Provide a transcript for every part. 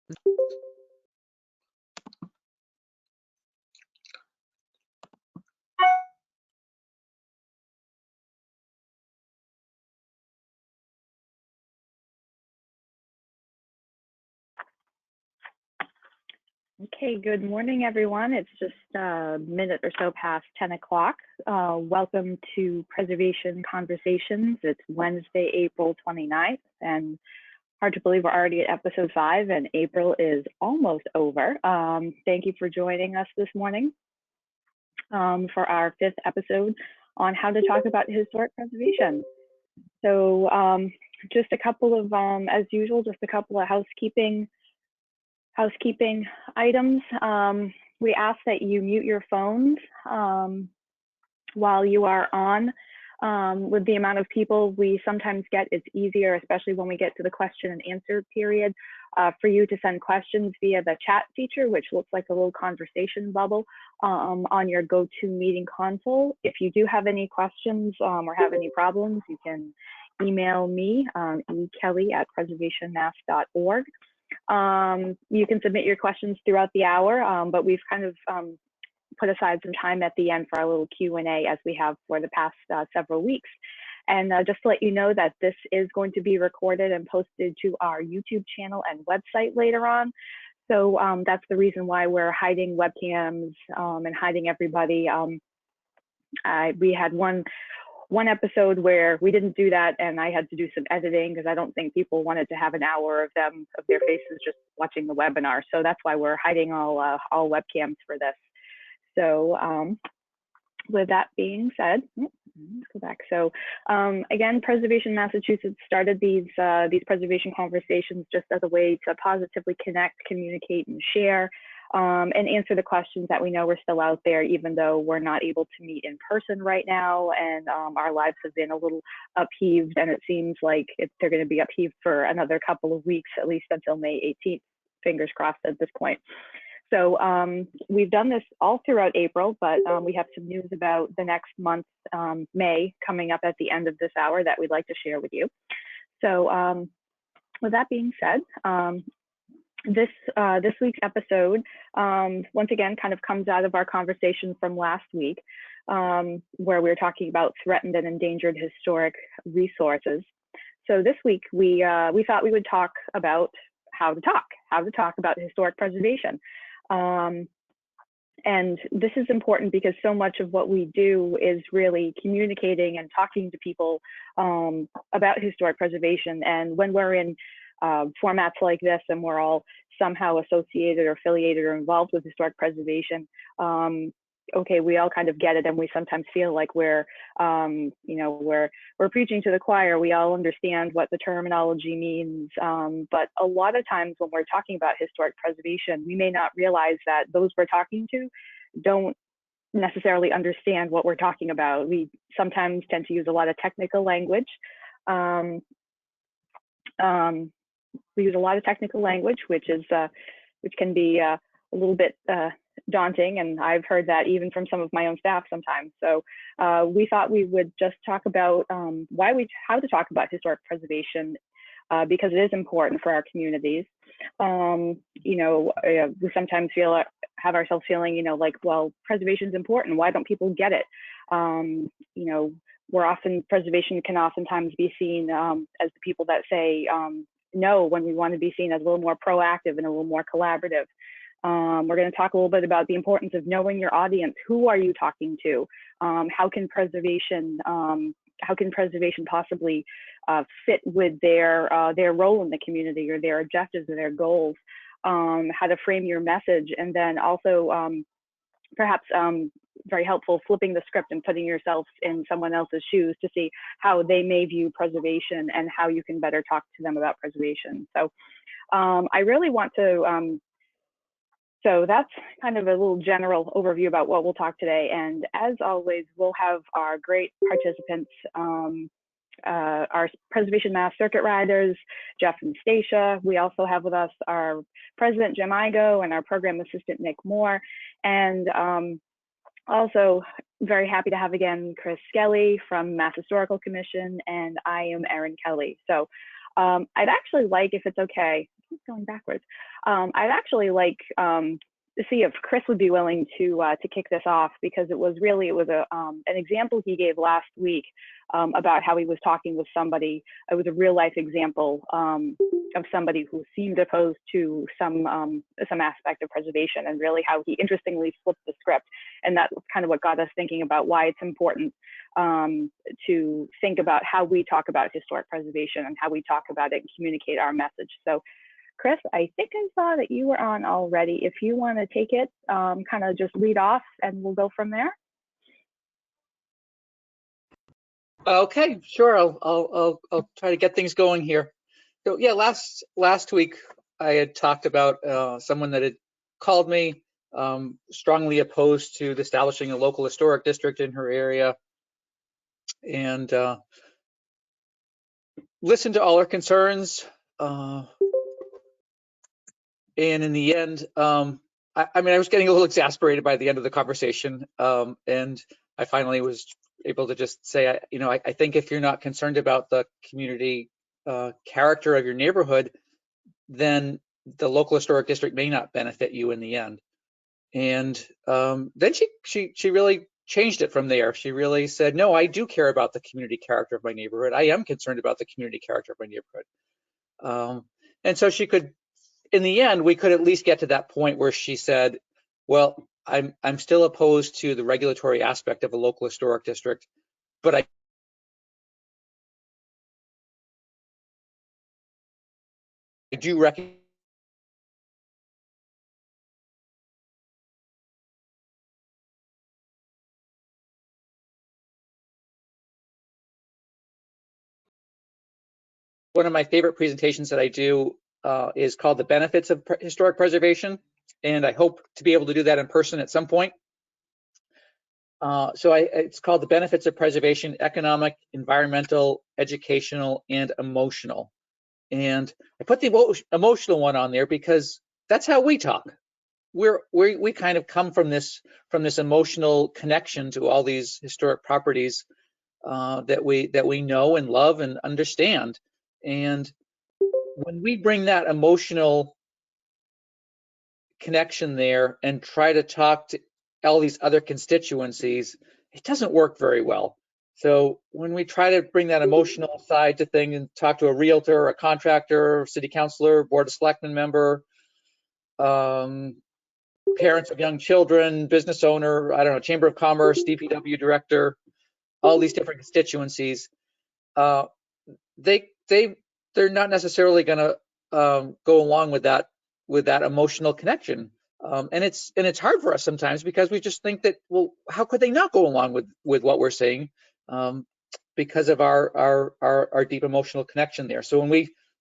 Okay, good morning, everyone. It's just a minute or so past 10 o'clock. Welcome to Preservation Conversations. It's Wednesday, April 29th, and hard to believe we're already at episode 5, and April is almost over. Thank you for joining us this morning for our 5th episode on how to talk about historic preservation. So just a couple of, as usual, just a couple of housekeeping items. We ask that you mute your phones while you are on. With the amount of people we sometimes get, it's easier, especially when we get to the question and answer period, for you to send questions via the chat feature, which looks like a little conversation bubble on your GoToMeeting console. If you do have any questions or have any problems, you can email me, ekelly@preservationmass.org. You can submit your questions throughout the hour, but we've kind of put aside some time at the end for our little Q&A, as we have for the past several weeks. And just to let you know that this is going to be recorded and posted to our YouTube channel and website later on. So that's the reason why we're hiding webcams and hiding everybody. We had one episode where we didn't do that, and I had to do some editing because I don't think people wanted to have an hour of their faces just watching the webinar. So that's why we're hiding all webcams for this. So with that being said, let's go back. So again, Preservation Massachusetts started these preservation conversations just as a way to positively connect, communicate, and share. And answer the questions that we know are still out there, even though we're not able to meet in person right now, and our lives have been a little upheaved, and it seems like they're going to be upheaved for another couple of weeks, at least until May 18th, fingers crossed at this point. So we've done this all throughout April, but we have some news about the next month, May, coming up at the end of this hour that we'd like to share with you. So with that being said, this week's episode, once again, kind of comes out of our conversation from last week, where we were talking about threatened and endangered historic resources. So this week, we thought we would talk about how to talk about historic preservation. And this is important because so much of what we do is really communicating and talking to people about historic preservation. And when we're in formats like this, and we're all somehow associated or affiliated or involved with historic preservation, okay, we all kind of get it, and we sometimes feel like we're preaching to the choir. We all understand what the terminology means, but a lot of times when we're talking about historic preservation, we may not realize that those we're talking to don't necessarily understand what we're talking about. We sometimes tend to use a lot of technical language. We use a lot of technical language, which can be a little bit daunting, and I've heard that even from some of my own staff sometimes. So we thought we would just talk about how to talk about historic preservation, because it is important for our communities. We sometimes have ourselves feeling, like, well, preservation is important. Why don't people get it? Preservation can oftentimes be seen as the people that say no, when we want to be seen as a little more proactive and a little more collaborative. We're going to talk a little bit about the importance of knowing your audience. Who are you talking to? How can preservation possibly fit with their role in the community, or their objectives or their goals? How to frame your message, and then also perhaps very helpful, flipping the script and putting yourself in someone else's shoes to see how they may view preservation and how you can better talk to them about preservation. So I really want to, so that's kind of a little general overview about what we'll talk today. And as always, we'll have our great participants, our Preservation Mass circuit riders, Jeff and Stacia. We also have with us our president, Jim Igo, and our program assistant, Nick Moore. And also very happy to have again Chris Skelly from Mass Historical Commission, and I am Erin Kelly. So I'd actually like, if it's okay, keep going backwards. I'd actually like to see if Chris would be willing to kick this off, because it was an example he gave last week about how he was talking with somebody. It was a real life example of somebody who seemed opposed to some aspect of preservation, and really how he interestingly flipped the script. And that's kind of what got us thinking about why it's important to think about how we talk about historic preservation and how we talk about it and communicate our message. So Chris, I think I saw that you were on already. If you want to take it, kind of just lead off, and we'll go from there. Okay, sure. I'll try to get things going here. So yeah, last week I had talked about someone that had called me, strongly opposed to establishing a local historic district in her area, and listened to all her concerns. And in the end, I mean, I was getting a little exasperated by the end of the conversation, and I finally was able to just say, I think if you're not concerned about the community character of your neighborhood, then the local historic district may not benefit you in the end. And then she really changed it from there. She really said, no, I do care about the community character of my neighborhood. I am concerned about the community character of my neighborhood. And so she could, in the end, we could at least get to that point where she said, well, I'm still opposed to the regulatory aspect of a local historic district, but I do recognize one of my favorite presentations that I do is called The Benefits of Historic Preservation, and I hope to be able to do that in person at some point. It's called The Benefits of Preservation: Economic, Environmental, Educational, and Emotional. And I put the emotional one on there because that's how we talk. We kind of come from this emotional connection to all these historic properties that we know and love and understand. And when we bring that emotional connection there and try to talk to all these other constituencies, it doesn't work very well. So when we try to bring that emotional side to things and talk to a realtor, a contractor, city councilor, board of selectmen member, parents of young children, business owner, I don't know, chamber of commerce, DPW director, all these different constituencies, they're not necessarily going to go along with that emotional connection, and it's hard for us sometimes because we just think that, well, how could they not go along with what we're saying, because of our deep emotional connection there. So when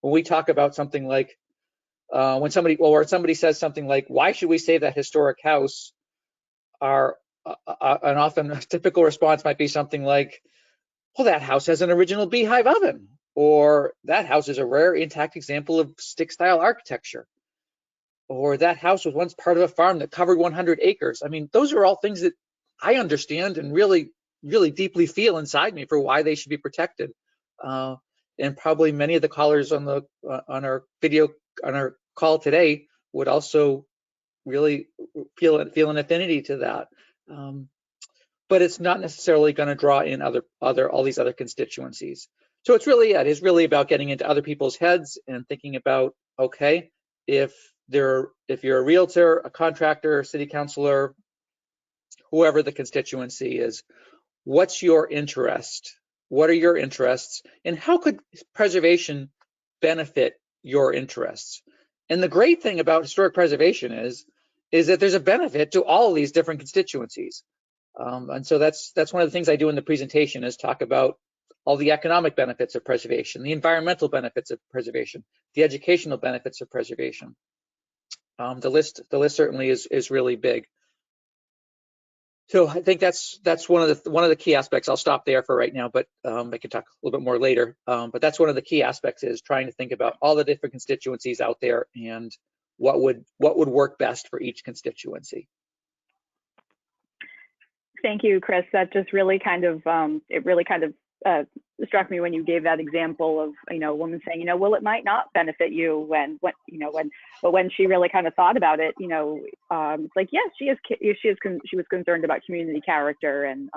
we talk about something like when somebody says something like, why should we save that historic house, an often typical response might be something like, well, that house has an original beehive oven, or that house is a rare intact example of stick style architecture, or that house was once part of a farm that covered 100 acres. I mean, those are all things that I understand and really, really deeply feel inside me for why they should be protected. And probably many of the callers on our call today would also really feel an affinity to that. But it's not necessarily going to draw in all these other constituencies. So it is really about getting into other people's heads and thinking about, okay, if you're a realtor, a contractor, city councilor, whoever the constituency is, what's your interest? What are your interests? And how could preservation benefit your interests? And the great thing about historic preservation is that there's a benefit to all of these different constituencies. And so that's one of the things I do in the presentation, is talk about all the economic benefits of preservation, the environmental benefits of preservation, the educational benefits of preservation. The list certainly is really big. So I think that's one of the key aspects. I'll stop there for right now, but I can talk a little bit more later. But that's one of the key aspects, is trying to think about all the different constituencies out there and what would work best for each constituency. Thank you, Chris. That just really kind of struck me when you gave that example of, a woman saying, well, it might not benefit you but when she really kind of thought about it, it's like, yes, she was concerned about community character. And,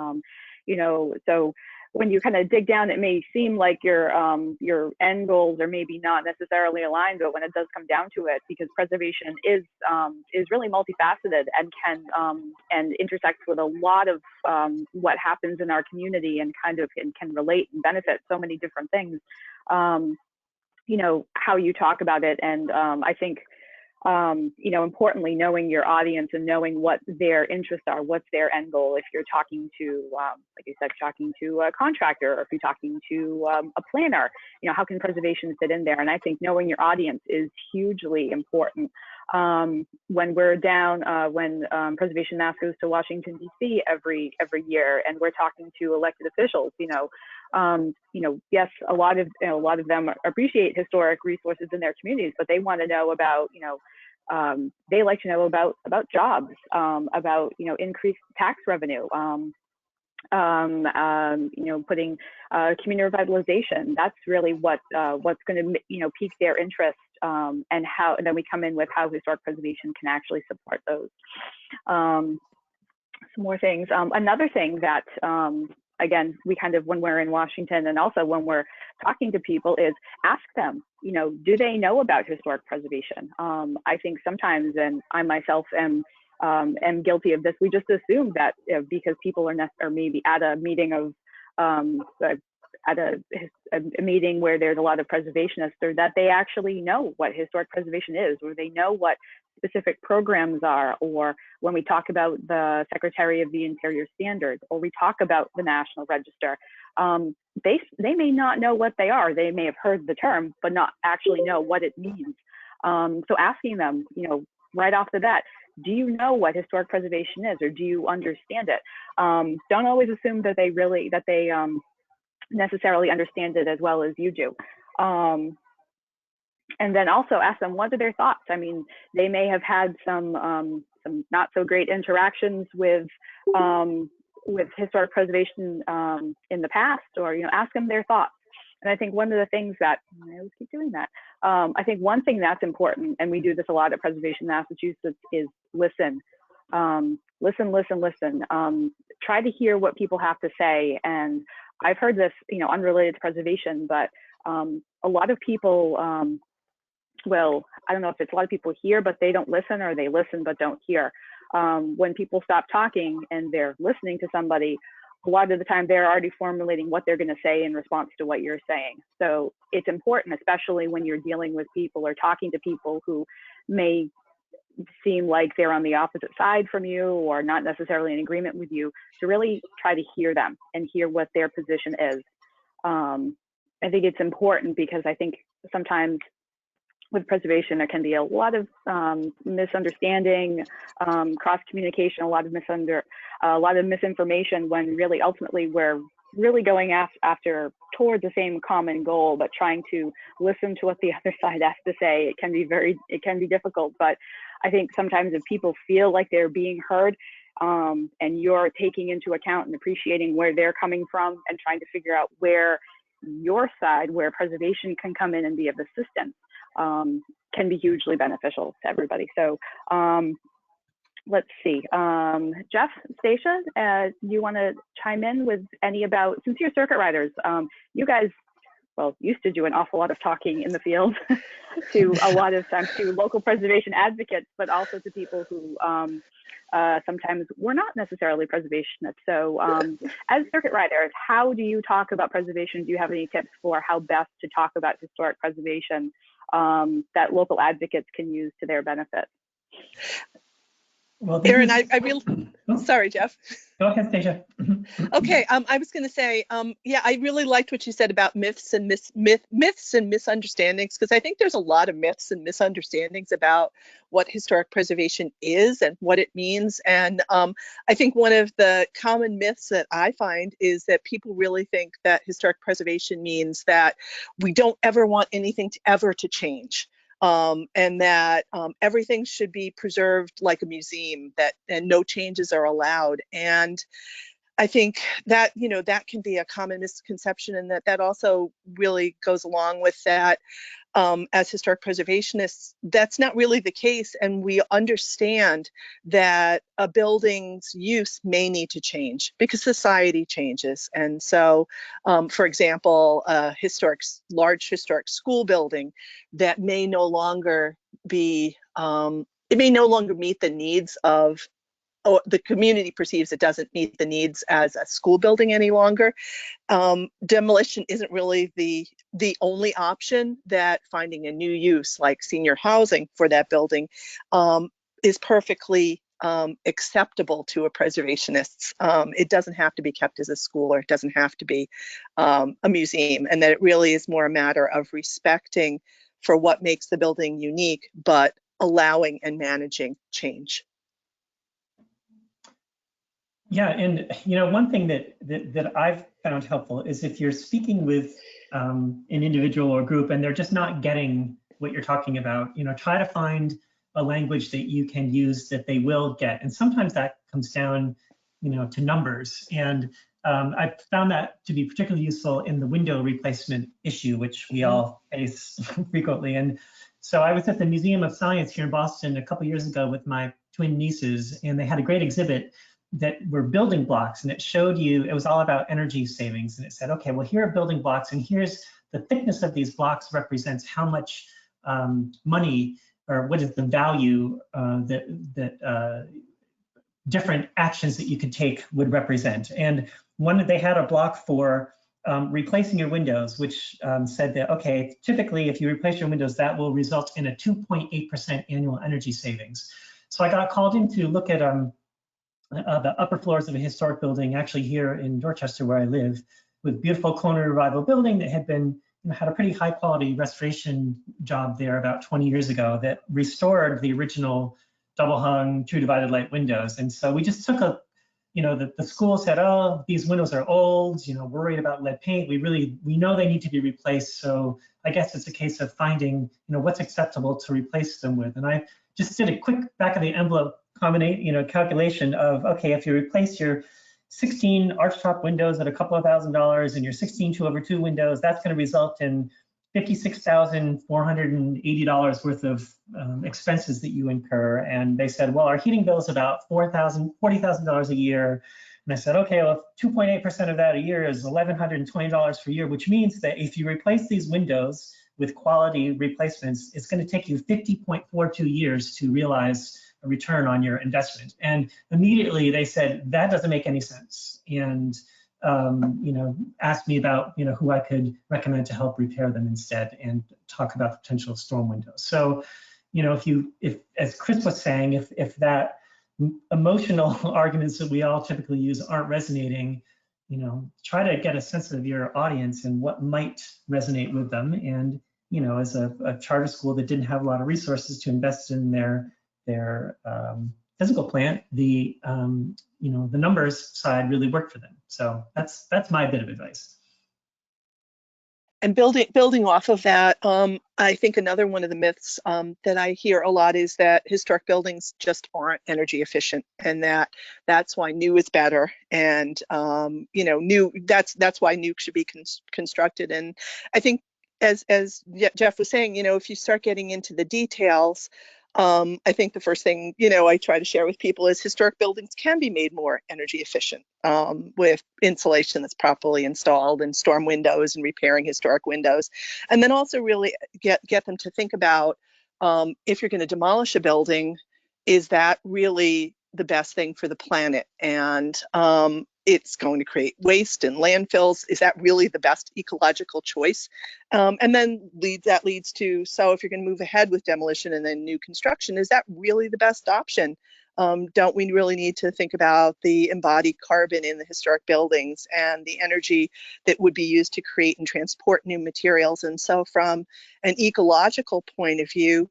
so when you kind of dig down, it may seem like your end goals are maybe not necessarily aligned, but when it does come down to it, because preservation is really multifaceted and and intersects with a lot of what happens in our community, and kind of can relate and benefit so many different things. How you talk about it, and I think importantly, knowing your audience and knowing what their interests are, what's their end goal. If you're talking to, like you said, talking to a contractor, or if you're talking to a planner, how can preservation fit in there? And I think knowing your audience is hugely important. When we're down, when Preservation Mass goes to Washington, D.C. every year, and we're talking to elected officials, yes, a lot of them appreciate historic resources in their communities, but they want to know about, they like to know about jobs, about, increased tax revenue, putting community revitalization. That's really what's going to, pique their interest, and then we come in with how historic preservation can actually support those. Some more things. Another thing that, again, we kind of, when we're in Washington and also when we're talking to people, is ask them, do they know about historic preservation? I think sometimes, and I myself am guilty of this, we just assume that because people are maybe at a meeting of, at a meeting where there's a lot of preservationists, or that they actually know what historic preservation is, or they know what specific programs are, or when we talk about the Secretary of the Interior standards, or we talk about the National Register, they may not know what they are. They may have heard the term, but not actually know what it means. So asking them, right off the bat, do you know what historic preservation is, or do you understand it? Don't always assume that they necessarily understand it as well as you do. And then also ask them, what are their thoughts? I mean, they may have had some not so great interactions with historic preservation in the past, or ask them their thoughts. And I think one of the things that, I always keep doing that, I think one thing that's important, and we do this a lot at Preservation Massachusetts, is listen. Listen. Try to hear what people have to say. And I've heard this, unrelated to preservation, but a lot of people, well, I don't know if it's a lot of people hear, but they don't listen, or they listen but don't hear. When people stop talking and they're listening to somebody, a lot of the time they're already formulating what they're going to say in response to what you're saying. So it's important, especially when you're dealing with people or talking to people who may seem like they're on the opposite side from you, or not necessarily in agreement with you, to really try to hear them and hear what their position is. I think it's important, because I think sometimes with preservation, there can be a lot of misunderstanding, cross communication, a lot of misinformation, when really ultimately we're really going towards the same common goal, but trying to listen to what the other side has to say. It can be difficult, but I think sometimes if people feel like they're being heard, and you're taking into account and appreciating where they're coming from, and trying to figure out where your side, where preservation can come in and be of assistance, can be hugely beneficial to everybody. So let's see, Jeff, Stacia, do you want to chime in with any about, since you're circuit riders, you guys, well, used to do an awful lot of talking in the field to a lot of times to local preservation advocates, but also to people who sometimes were not necessarily preservationists. So as circuit riders, how do you talk about preservation? Do you have any tips for how best to talk about historic preservation that local advocates can use to their benefit? Well, Erin, I really, sorry, Jeff. Go ahead, Stacia. Okay, I was going to say, yeah, I really liked what you said about myths and misunderstandings, because I think there's a lot of myths and misunderstandings about what historic preservation is and what it means. And I think one of the common myths that I find is that people really think that historic preservation means that we don't ever want anything to change. And that everything should be preserved like a museum, and no changes are allowed. And I think that, that can be a common misconception, and that also really goes along with that. As historic preservationists, that's not really the case, and we understand that a building's use may need to change because society changes. And so, for example, a large historic school building that may no longer be, it may no longer meet the needs of, or the community perceives it doesn't meet the needs as a school building any longer. Demolition isn't really the only option. That finding a new use like senior housing for that building is perfectly acceptable to a preservationist. It doesn't have to be kept as a school, or it doesn't have to be a museum, and that it really is more a matter of respecting for what makes the building unique, but allowing and managing change. Yeah, and one thing that I've found helpful is if you're speaking with an individual or group and they're just not getting what you're talking about, try to find a language that you can use that they will get. And sometimes that comes down, to numbers. And I've found that to be particularly useful in the window replacement issue, which we all face frequently. And so I was at the Museum of Science here in Boston a couple years ago with my twin nieces, and they had a great exhibit that were building blocks, and it showed you, it was all about energy savings. And it said, okay, well, here are building blocks, and here's the thickness of these blocks represents how much money, or what is the value that different actions that you could take would represent. And they had a block for replacing your windows, which said that, okay, typically if you replace your windows, that will result in a 2.8% annual energy savings. So I got called in to look at the upper floors of a historic building, actually here in Dorchester where I live, with beautiful colonial revival building that had been, had a pretty high quality restoration job there about 20 years ago that restored the original double hung true divided light windows. And so we just took the school said, oh, these windows are old, worried about lead paint. We know they need to be replaced. So I guess it's a case of finding, what's acceptable to replace them with. And I just did a quick back of the envelope calculation of, okay, if you replace your 16 archtop windows at a couple of $1,000s and your 16 2/2 windows, that's going to result in $56,480 worth of expenses that you incur. And they said, well, our heating bill is about $40,000 a year. And I said, okay, well, 2.8% of that a year is $1,120 per year, which means that if you replace these windows with quality replacements, it's going to take you 50.42 years to realize a return on your investment. And immediately they said, that doesn't make any sense. And asked me about who I could recommend to help repair them instead, and talk about potential storm windows. So if as Chris was saying, if that emotional arguments that we all typically use aren't resonating, try to get a sense of your audience and what might resonate with them. And as a charter school that didn't have a lot of resources to invest in their physical plant, the numbers side really worked for them. So that's my bit of advice. And building off of that, I think another one of the myths that I hear a lot is that historic buildings just aren't energy efficient, and that's why new is better. And that's why new should be constructed. And I think, as Jeff was saying, if you start getting into the details, I think the first thing, I try to share with people is historic buildings can be made more energy efficient with insulation that's properly installed, and storm windows, and repairing historic windows. And then also really get them to think about, if you're going to demolish a building, is that really the best thing for the planet? And it's going to create waste and landfills. Is that really the best ecological choice? And then that leads to, so if you're going to move ahead with demolition and then new construction, is that really the best option? Don't we really need to think about the embodied carbon in the historic buildings and the energy that would be used to create and transport new materials? And so from an ecological point of view,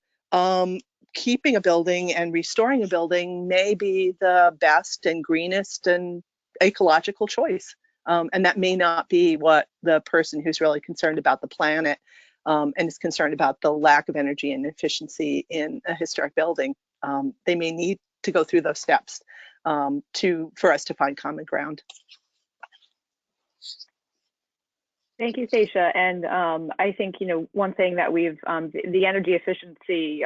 keeping a building and restoring a building may be the best and greenest and ecological choice. And that may not be what the person who's really concerned about the planet and is concerned about the lack of energy and efficiency in a historic building, they may need to go through those steps. for us to find common ground. Thank you, Stacia. And I think, one thing that we've, the energy efficiency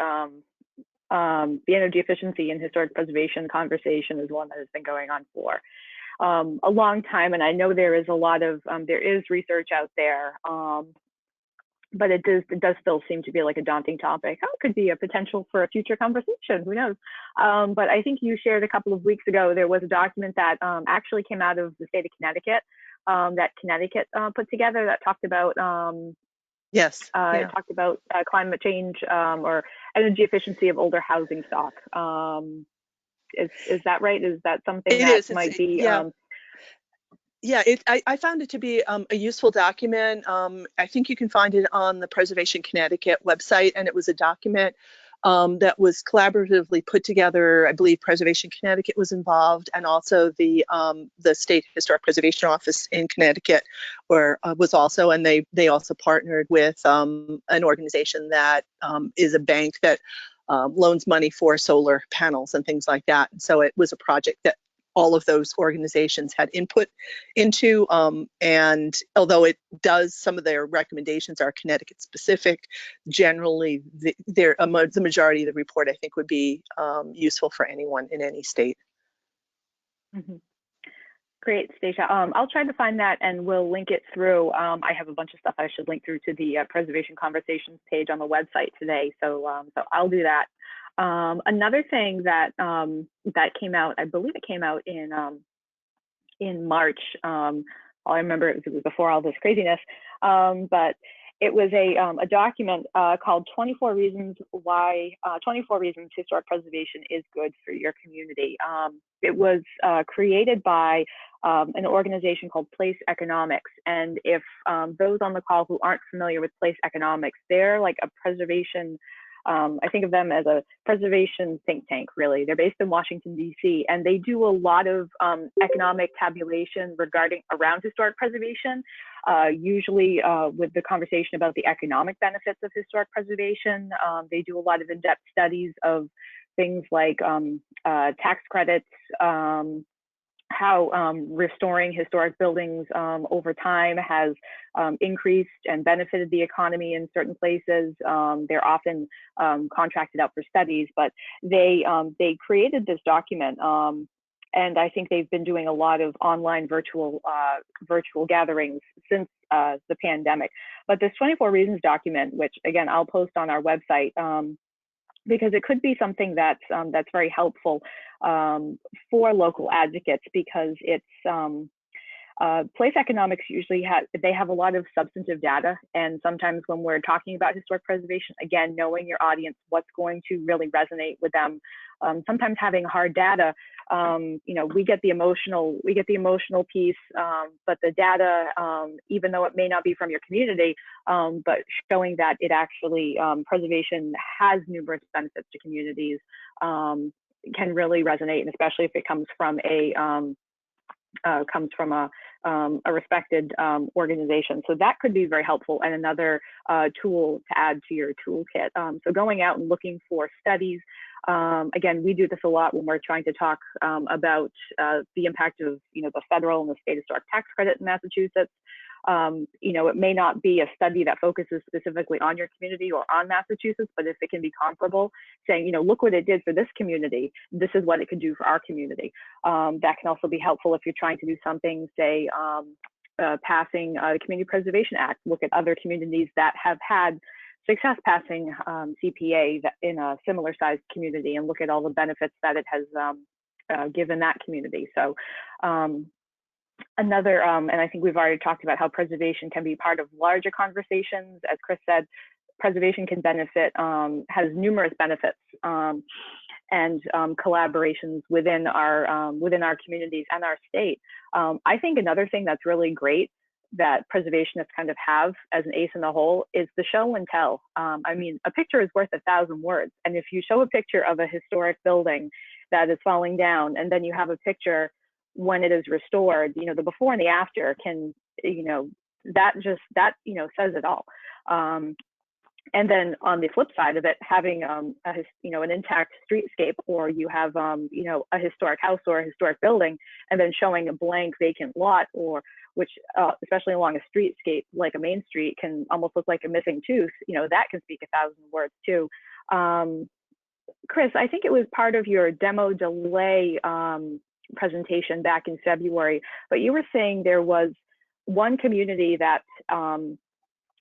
in historic preservation conversation is one that has been going on for a long time. And I know there is a lot of, there is research out there, but it does still seem to be like a daunting topic. It could be a potential for a future conversation, who knows? But I think you shared a couple of weeks ago, there was a document that actually came out of the state of Connecticut, that Connecticut put together, that talked about Yes. it talked about climate change or energy efficiency of older housing stock. Is that right? Is that something that might be? Yeah, I found it to be a useful document. I think you can find it on the Preservation Connecticut website, and it was a document that was collaboratively put together. I believe Preservation Connecticut was involved, and also the State Historic Preservation Office in Connecticut was also, and they also partnered with an organization that is a bank that loans money for solar panels and things like that. And so it was a project that all of those organizations had input into, and although it does, some of their recommendations are Connecticut specific, generally the majority of the report I think would be useful for anyone in any state. Mm-hmm. Great, Stacia. I'll try to find that and we'll link it through. I have a bunch of stuff I should link through to the Preservation Conversations page on the website today, so I'll do that. Another thing that that came out, I believe it came out in March. All I remember it was before all this craziness, but it was a document called 24 Reasons Historic Preservation is Good for Your Community. It was created by an organization called Place Economics. And if those on the call who aren't familiar with Place Economics, they're like a preservation, I think of them as a preservation think tank, really. They're based in Washington, D.C., and they do a lot of economic tabulation around historic preservation, usually with the conversation about the economic benefits of historic preservation. They do a lot of in-depth studies of things like tax credits, how restoring historic buildings over time has increased and benefited the economy in certain places. They're often contracted out for studies, but they created this document, and I think they've been doing a lot of online virtual gatherings since the pandemic. But this 24 Reasons document, which again I'll post on our website, because it could be something that's very helpful for local advocates, because it's Place Economics usually have a lot of substantive data, and sometimes when we're talking about historic preservation, again, knowing your audience, what's going to really resonate with them. Sometimes having hard data, we get the emotional piece, but the data, even though it may not be from your community, but showing that it actually preservation has numerous benefits to communities, can really resonate, and especially if it comes from a respected organization. So that could be very helpful, and another tool to add to your toolkit. So going out and looking for studies. Again, we do this a lot when we're trying to talk about the impact of the federal and the state historic tax credit in Massachusetts. It may not be a study that focuses specifically on your community or on Massachusetts, but if it can be comparable, saying, look what it did for this community, this is what it could do for our community. That can also be helpful if you're trying to do something, say, passing the Community Preservation Act. Look at other communities that have had success passing CPA in a similar sized community, and look at all the benefits that it has given that community. So another, and I think we've already talked about how preservation can be part of larger conversations. As Chris said, preservation can benefit, has numerous benefits, and collaborations within our communities and our state. I think another thing that's really great that preservationists kind of have as an ace in the hole is the show and tell. I mean, a picture is worth 1,000 words. And if you show a picture of a historic building that is falling down, and then you have a picture when it is restored, the before and the after can, that says it all. And then on the flip side of it, having an intact streetscape, or you have a historic house or a historic building, and then showing a blank vacant lot, or which especially along a streetscape like a main street can almost look like a missing tooth. That can speak 1,000 words too. Chris, I think it was part of your demo delay presentation back in February, but you were saying there was one community that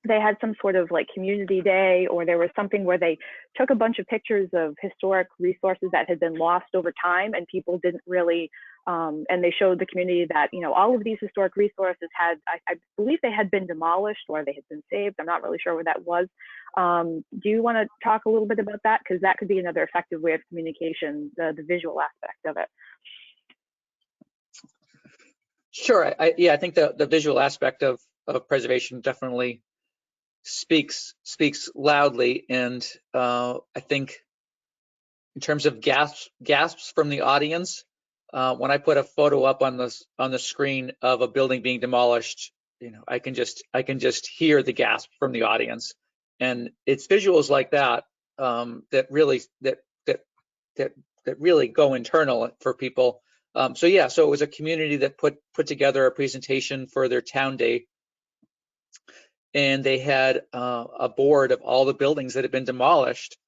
they had some sort of like community day, or there was something where they took a bunch of pictures of historic resources that had been lost over time, and people didn't really, and they showed the community that, all of these historic resources had, I believe they had been demolished or they had been saved. I'm not really sure what that was. Do you want to talk a little bit about that? Because that could be another effective way of communication, the visual aspect of it. Sure. I think the visual aspect of preservation definitely speaks loudly, and I think in terms of gasps from the audience, when I put a photo up on the screen of a building being demolished, I can just hear the gasp from the audience, and it's visuals like that that really go internal for people. So it was a community that put together a presentation for their town day, and they had a board of all the buildings that had been demolished,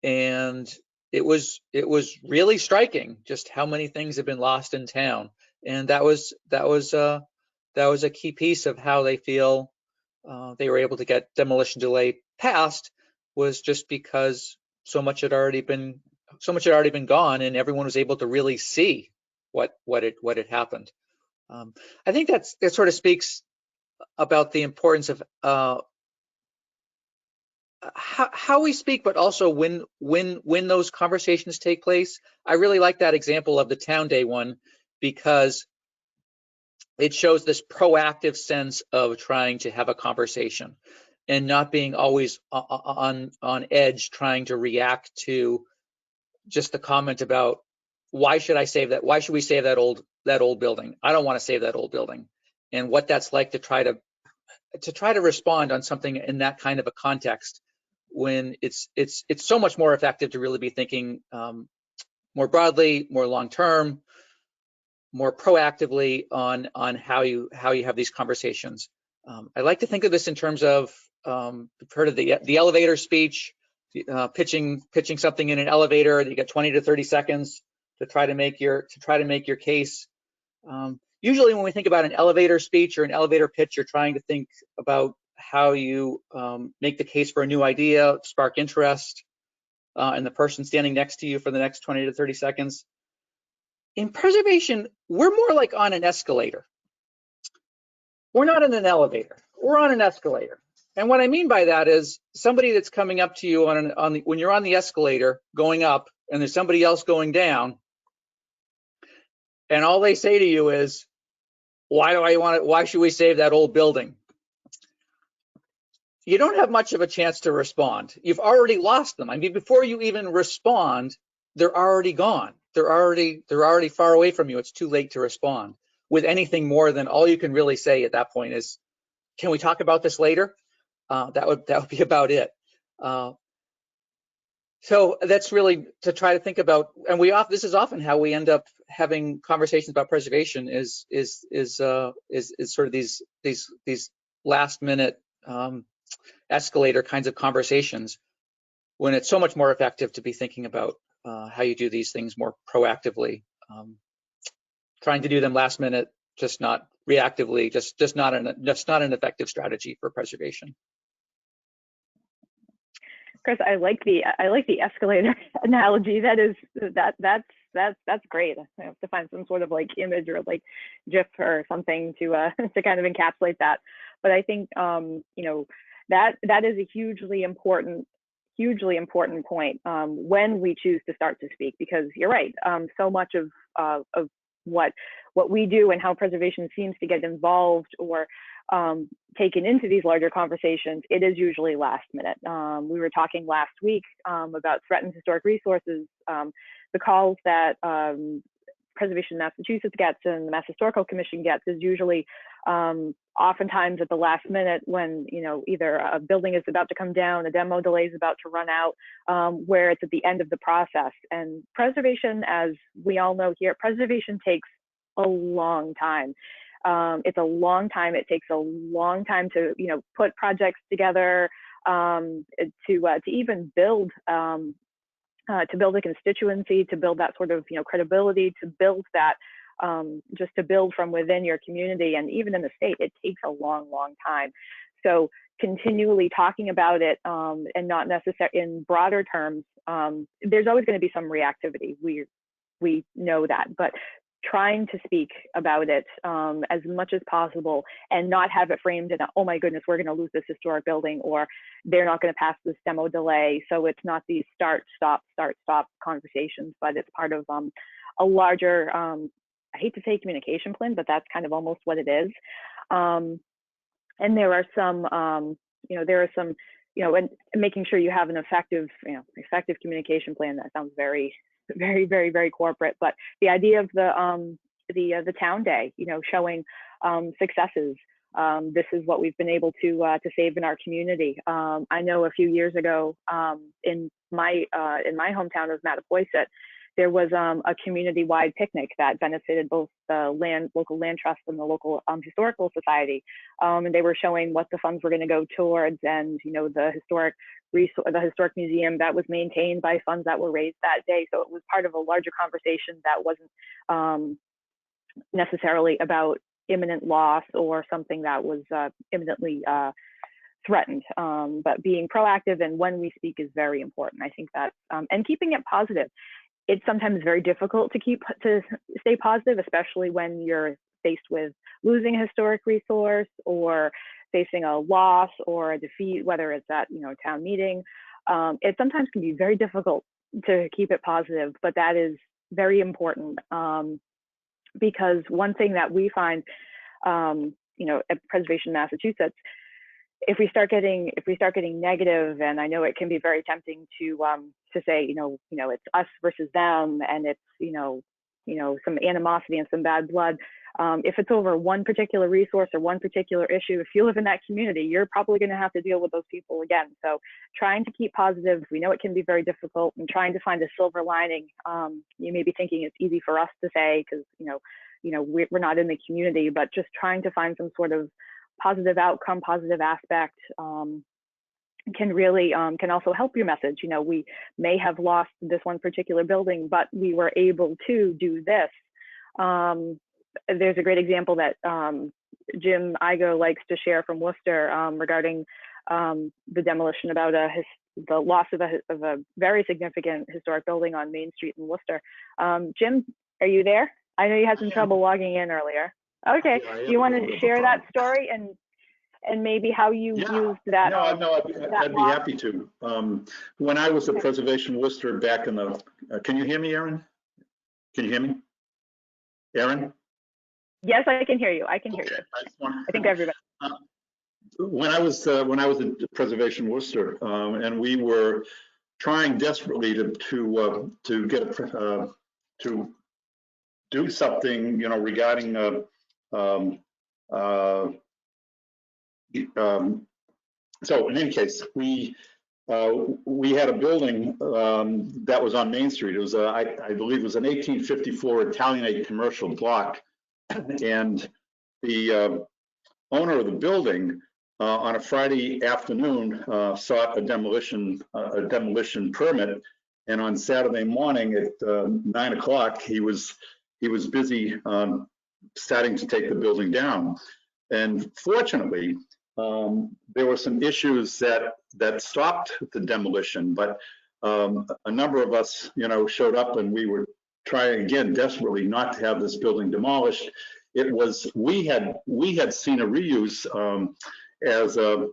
and it was really striking just how many things have been lost in town, and that was a key piece of how they feel they were able to get demolition delay passed, was just because so much had already been gone, and everyone was able to really see what had happened. I think that sort of speaks about the importance of how we speak, but also when those conversations take place. I really like that example of the town day one, because it shows this proactive sense of trying to have a conversation and not being always on edge, trying to react to just the comment about why should I save that? Why should we save that old building? I don't want to save that old building, and what that's like to try to respond on something in that kind of a context, when it's so much more effective to really be thinking more broadly, more long term, more proactively on how you have these conversations. I like to think of this in terms of you've heard of the elevator speech, pitching something in an elevator. You get 20 to 30 seconds to try to make your case. Usually when we think about an elevator speech or an elevator pitch, you're trying to think about how you make the case for a new idea, spark interest in the person standing next to you for the next 20 to 30 seconds. In preservation, we're more like on an escalator. We're not in an elevator, we're on an escalator. And what I mean by that is somebody that's coming up to you when you're on the escalator going up, and there's somebody else going down, and all they say to you is, why should we save that old building? You don't have much of a chance to respond. You've already lost them. I mean, before you even respond, they're already gone. They're already far away from you. It's too late to respond with anything more than, all you can really say at that point is, can we talk about this later? That would be about it. So that's really to try to think about, and this is often how we end up having conversations about preservation is sort of these last minute escalator kinds of conversations, when it's so much more effective to be thinking about how you do these things more proactively, trying to do them last minute, just not reactively, just not an effective strategy for preservation. Chris, I like the escalator analogy. That's great. I have to find some sort of like image or like GIF or something to kind of encapsulate that. But I think that is a hugely important point when we choose to start to speak, because you're right. So much of what we do and how preservation seems to get involved or taken into these larger conversations, it is usually last minute. We were talking last week about threatened historic resources. The calls that Preservation Massachusetts gets and the Mass Historical Commission gets is usually Oftentimes at the last minute when, either a building is about to come down, a demo delay is about to run out, where it's at the end of the process. And preservation, as we all know here, preservation takes a long time. It's a long time. It takes a long time to, put projects together, to even build, to build a constituency, to build that sort of, credibility, to build that, just to build from within your community. And even in the state, it takes a long, long time. So continually talking about it, and not necessarily in broader terms, there's always going to be some reactivity. We know that, but trying to speak about it as much as possible and not have it framed in a, oh my goodness, we're going to lose this historic building, or they're not going to pass this demo delay. So it's not these start, stop conversations, but it's part of a larger, I hate to say communication plan, but that's kind of almost what it is. And there are some, and making sure you have an effective communication plan. That sounds very, very, very, very corporate, but the idea of the town day, showing successes. This is what we've been able to save in our community. I know a few years ago, in my hometown of Mattapoisett, there was a community-wide picnic that benefited both the local land trust and the local historical society, and they were showing what the funds were going to go towards, and the historic museum that was maintained by funds that were raised that day. So it was part of a larger conversation that wasn't necessarily about imminent loss or something that was imminently threatened, but being proactive and when we speak is very important. I think that, and keeping it positive. It's sometimes very difficult to stay positive, especially when you're faced with losing a historic resource or facing a loss or a defeat, whether it's at town meeting. It sometimes can be very difficult to keep it positive, but that is very important, because one thing that we find, at Preservation Massachusetts, if we start getting negative, and I know it can be very tempting to say, it's us versus them, and it's some animosity and some bad blood. If it's over one particular resource or one particular issue, if you live in that community, you're probably going to have to deal with those people again. So trying to keep positive, we know it can be very difficult, and trying to find a silver lining. You may be thinking it's easy for us to say because we're not in the community, but just trying to find some sort of positive outcome, positive aspect, can really can also help your message. We may have lost this one particular building, but we were able to do this. There's a great example that Jim Igo likes to share from Worcester regarding the demolition about the loss of a very significant historic building on Main Street in Worcester. Jim, are you there? I know you had some trouble logging in earlier. Okay, do you want to share that story and maybe how you used that? No, I'd be happy to. When I was at Preservation Worcester back in the, can you hear me, Aaron? Can you hear me? Aaron? Yes, I can hear you. I can hear you. I think everybody. When I was at Preservation Worcester, and we were trying desperately to get to do something, regarding so in any case, we had a building that was on Main Street. It was I believe it was an 1854 Italianate commercial block, and the owner of the building on a Friday afternoon sought a demolition permit, and on Saturday morning at 9 o'clock he was busy starting to take the building down. And fortunately, there were some issues that stopped the demolition, but a number of us, showed up, and we were trying again desperately not to have this building demolished. It was we had seen a reuse as an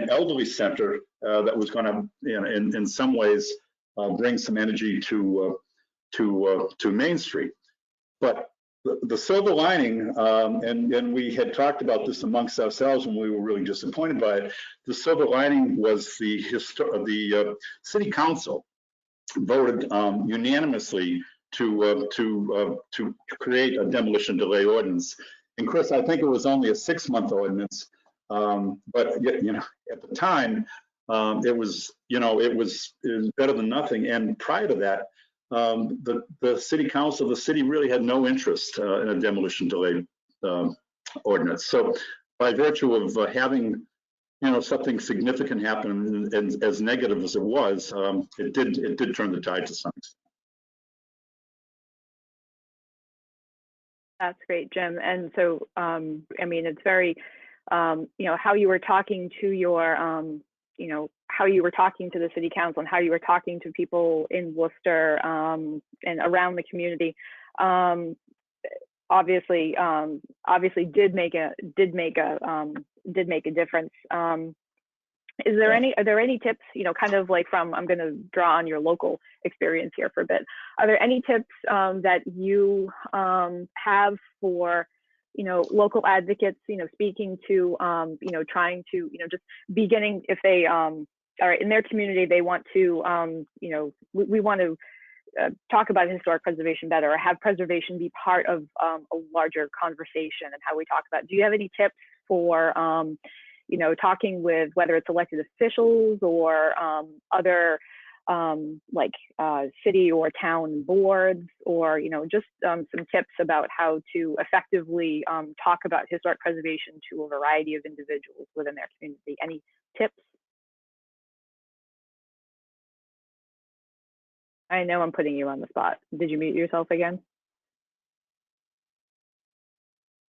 elderly center that was going to, in some ways, bring some energy to Main Street, but the silver lining, and we had talked about this amongst ourselves when we were really disappointed by it. The silver lining was the city council voted unanimously to create a demolition delay ordinance. And Chris, I think it was only a 6-month ordinance, but you know, at the time, it was better than nothing. And prior to that, the city council, the city really had no interest in a demolition delay ordinance. So by virtue of having something significant happen, and as negative as it was, it did turn the tide to some extent. That's great, Jim. And so, I mean, it's very, how you were talking to your, how you were talking to the city council and how you were talking to people in Worcester and around the community, obviously did make a difference. Are there any tips, kind of like from, I'm going to draw on your local experience here for a bit. Are there any tips that you have for, local advocates, speaking to, trying to, just beginning if they are in their community, they want to, we want to talk about historic preservation better, or have preservation be part of a larger conversation and how we talk about it. Do you have any tips for, talking with whether it's elected officials or other city or town boards, or just some tips about how to effectively talk about historic preservation to a variety of individuals within their community? Any tips? I know I'm putting you on the spot. Did you mute yourself again?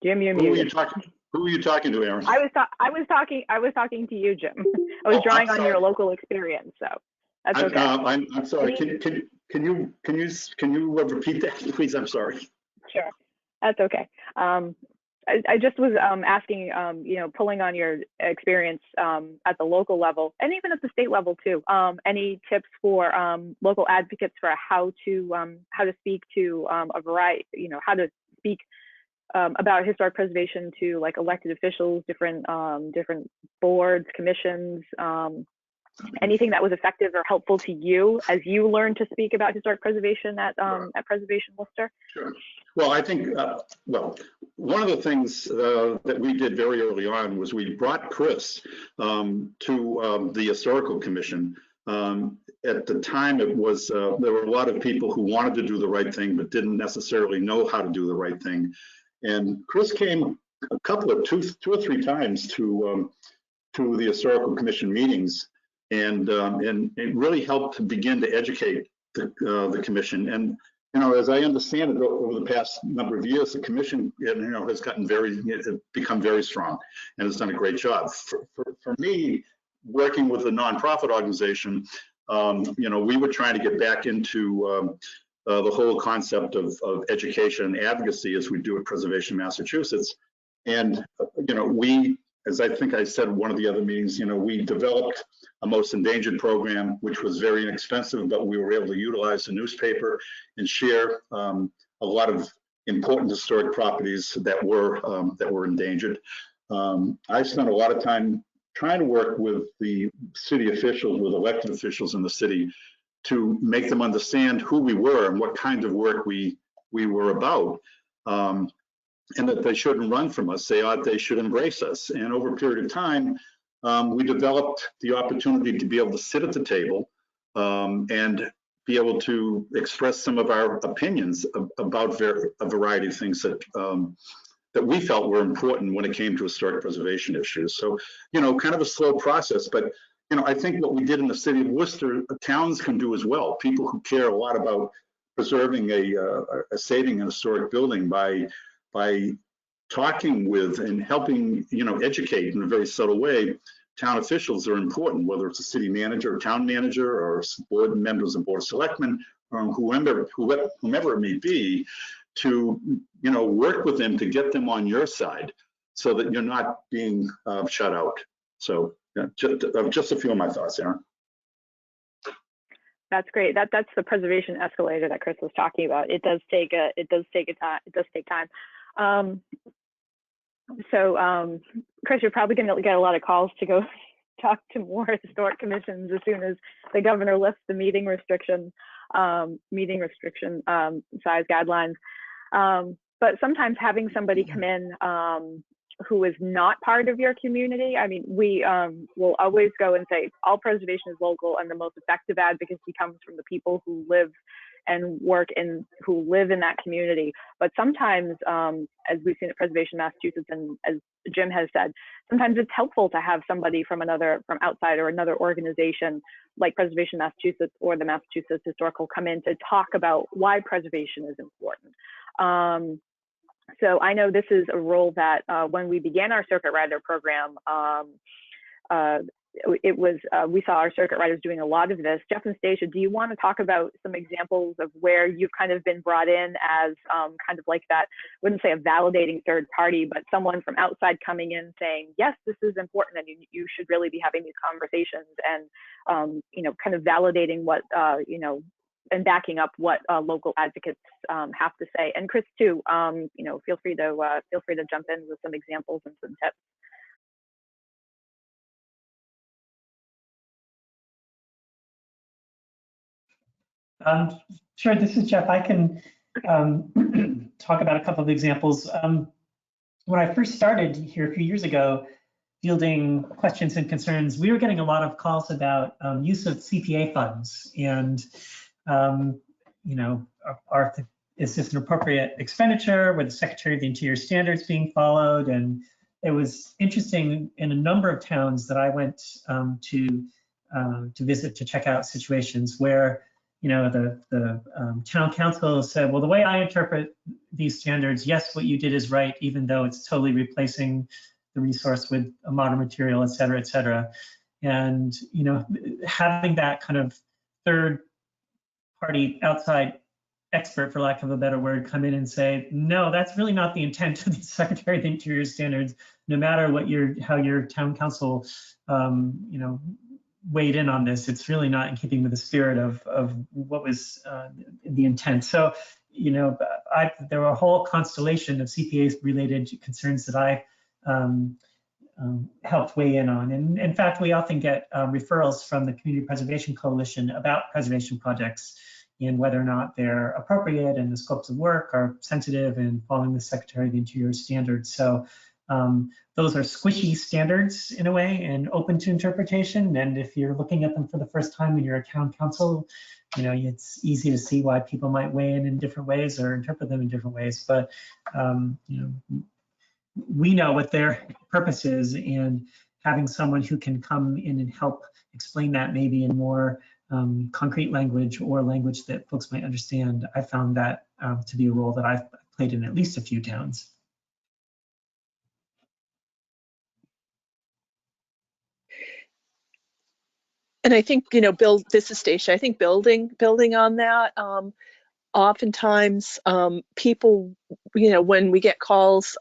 Jim, you're muted. Who are you talking to, Aaron? I was talking to you, Jim. I was drawing on your local experience, so that's okay. I'm sorry. Can you repeat that, please? I'm sorry. Sure, that's okay. I just was asking, pulling on your experience at the local level and even at the state level too. Any tips for local advocates for how to speak to a variety, how to speak about historic preservation to like elected officials, different boards, commissions, anything that was effective or helpful to you as you learned to speak about historic preservation at Preservation Worcester? Sure. Well, I think, one of the things that we did very early on was we brought Chris to the Historical Commission. At the time, it was there were a lot of people who wanted to do the right thing but didn't necessarily know how to do the right thing. And Chris came two or three times to the Historical Commission meetings, and it really helped to begin to educate the commission. And as I understand it, over the past number of years, the commission has become very strong and has done a great job. For me, working with a nonprofit organization, we were trying to get back into the whole concept of education and advocacy as we do at Preservation Massachusetts. And, we, as I think I said in one of the other meetings, we developed a most endangered program, which was very inexpensive, but we were able to utilize the newspaper and share a lot of important historic properties that were endangered. I spent a lot of time trying to work with the city officials, with elected officials in the city, to make them understand who we were and what kind of work we were about, and that they shouldn't run from us. They should embrace us. And over a period of time, we developed the opportunity to be able to sit at the table and be able to express some of our opinions about a variety of things that we felt were important when it came to historic preservation issues. So, kind of a slow process, but I think what we did in the city of Worcester, towns can do as well. People who care a lot about preserving saving a historic building by talking with and helping, educate in a very subtle way. Town officials are important, whether it's a city manager, or town manager, or board members of board of selectmen, or whomever it may be, to work with them to get them on your side, so that you're not being shut out. So. Yeah, just a few of my thoughts, Aaron. That's great. That's the preservation escalator that Chris was talking about. It does take time. Chris, you're probably going to get a lot of calls to go talk to more historic commissions as soon as the governor lifts the meeting restrictions. meeting restriction size guidelines. But sometimes having somebody come in who is not part of your community, I mean, we will always go and say all preservation is local, and the most effective advocacy comes from the people who live and work in that community. But sometimes, as we've seen at Preservation Massachusetts, and as Jim has said, sometimes it's helpful to have somebody from outside or another organization like Preservation Massachusetts or the Massachusetts Historical come in to talk about why preservation is important. So I know this is a role that when we began our circuit rider program, we saw our circuit riders doing a lot of this. Jeff and Stacia, do you want to talk about some examples of where you've kind of been brought in as kind of like that, I wouldn't say a validating third party, but someone from outside coming in saying, yes, this is important and you should really be having these conversations, and kind of validating what and backing up what local advocates have to say. And Chris too, feel free to jump in with some examples and some tips. Sure, this is Jeff. I can talk about a couple of examples. When I first started here a few years ago, fielding questions and concerns, we were getting a lot of calls about use of CPA funds, and is this an appropriate expenditure? Were the Secretary of the Interior standards being followed? And it was interesting in a number of towns that I went to visit to check out situations where the town council said, well, the way I interpret these standards, yes, what you did is right, even though it's totally replacing the resource with a modern material, et cetera, et cetera. And, having that kind of third party outside expert, for lack of a better word, come in and say, no, that's really not the intent of the Secretary of the Interior standards, no matter what how your town council, weighed in on this. It's really not in keeping with the spirit of what was the intent. So, there were a whole constellation of CPA-related concerns that I helped weigh in on. And in fact, we often get referrals from the Community Preservation Coalition about preservation projects and whether or not they're appropriate and the scopes of work are sensitive and following the Secretary of the Interior standards. So those are squishy standards in a way and open to interpretation. And if you're looking at them for the first time and you're a town council, it's easy to see why people might weigh in different ways or interpret them in different ways. But we know what their purpose is, and having someone who can come in and help explain that maybe in more concrete language or language that folks might understand, I found that to be a role that I've played in at least a few towns. And I think, this is Stacia. I think building on that, oftentimes people, when we get calls,